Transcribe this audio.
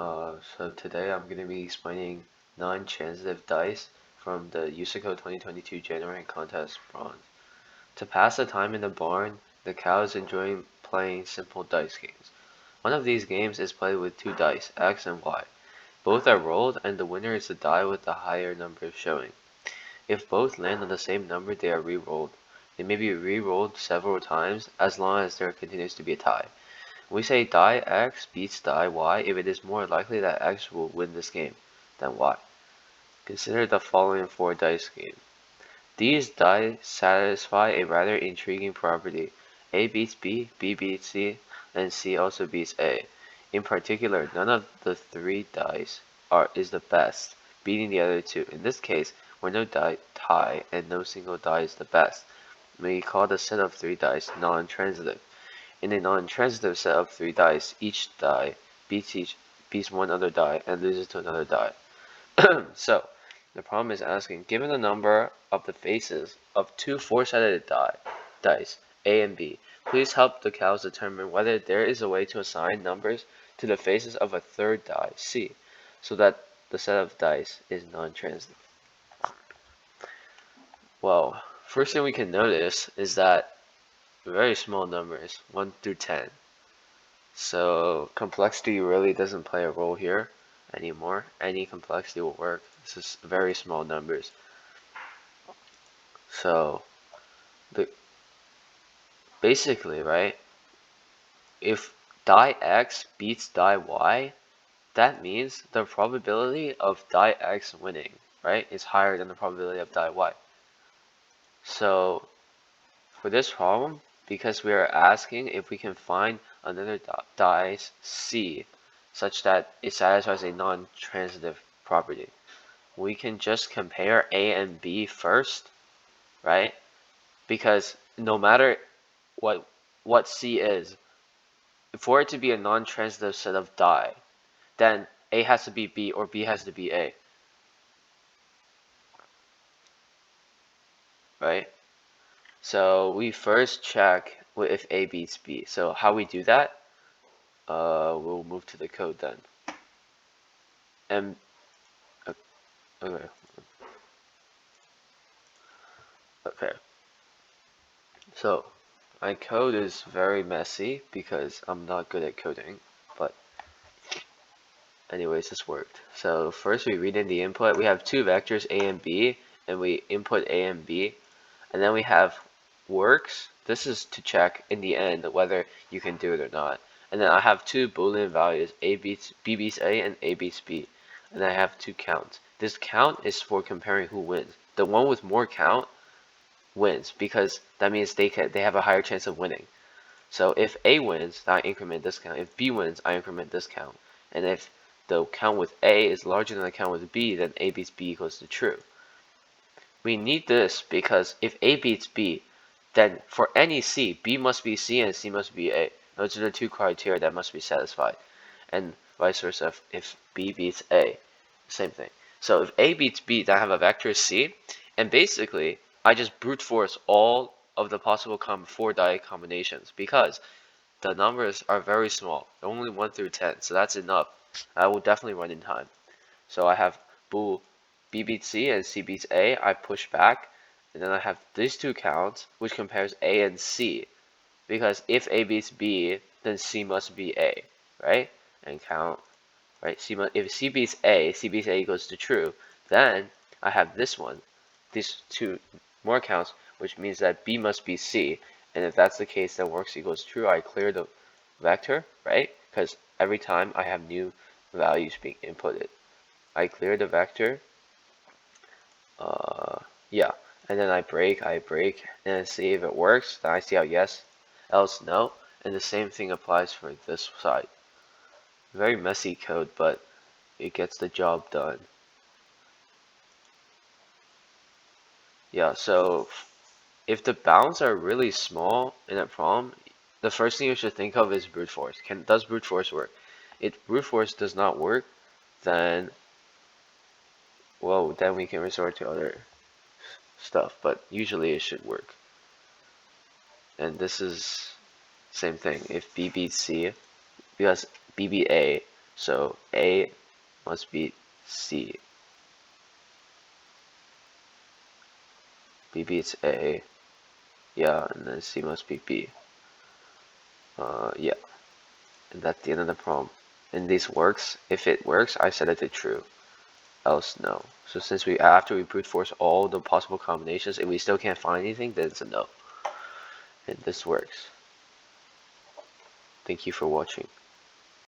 So today I'm going to be explaining non-transitive dice from the Usaco 2022 January contest bronze. To pass the time in the barn, the cows enjoy playing simple dice games. One of these games is played with two dice, X and Y. Both are rolled and the winner is the die with the higher number showing. If both land on the same number, they are re-rolled. They may be re-rolled several times as long as there continues to be a tie. We say die X beats die Y if it is more likely that X will win this game than Y. Consider the following 4 dice game. These die satisfy a rather intriguing property. A beats B, B beats C, and C also beats A. In particular, none of the 3 dice is the best, beating the other 2. In this case, where no die tie and no single die is the best, we call the set of 3 dice non-transitive. In a non-transitive set of 3 dice, each die beats one other die and loses to another die. So, the problem is asking, given the number of the faces of 2 4-sided dice, A and B, please help the cows determine whether there is a way to assign numbers to the faces of a third die, C, so that the set of dice is non-transitive. Well, first thing we can notice is that very small numbers, 1 through 10. So complexity really doesn't play a role here anymore. Any complexity will work. This is very small numbers. So basically, right, if die X beats die Y, that means the probability of die X winning, right, is higher than the probability of die Y. So for this problem, because we are asking if we can find another dice C such that it satisfies a non-transitive property, we can just compare A and B first, right? Because no matter what C is, for it to be a non-transitive set of die, then A has to be B or B has to be A, right? So we first check if A beats B. So how we do that? We'll move to the code then. And okay, okay. So my code is very messy because I'm not good at coding, but anyways, this worked. So first we read in the input. We have 2 vectors A and B, and we input A and B, and then we have works. This is to check in the end whether you can do it or not. And then I have 2 Boolean values, B beats A and A beats B. And I have 2 counts. This count is for comparing who wins. The one with more count wins because that means they have a higher chance of winning. So if A wins, I increment this count. If B wins, I increment this count. And if the count with A is larger than the count with B, then A beats B equals to true. We need this because if A beats B, then for any C, B must be C and C must be A. Those are the 2 criteria that must be satisfied. And vice versa if B beats A, same thing. So if A beats B, then I have a vector C, and basically I just brute force all of the possible 4 die combinations because the numbers are very small, only 1 through 10, so that's enough. I will definitely run in time. So I have bool B beats C and C beats A, I push back, and then I have these 2 counts, which compares A and C, because if A beats B, then C must be A, right? And count, right? If C beats A equals to true, then I have this one, these 2 more counts, which means that B must be C, and if that's the case, then works equals true. I clear the vector, right? Because every time I have new values being inputted. I clear the vector, yeah, and then I break, and see if it works, then I see out yes, else no, and the same thing applies for this side. Very messy code, but it gets the job done. Yeah, so if the bounds are really small in a problem, the first thing you should think of is brute force. Does brute force work? If brute force does not work, then well, then we can resort to other stuff, but usually it should work. And this is same thing. If B beats C, because B beat A, So A must be C. B beats A. Yeah, and then C must be B. Yeah. And that's the end of the problem. And this works. If it works, I set it to true. Else no. So since after we brute force all the possible combinations and we still can't find anything, then it's a no. And this works. Thank you for watching.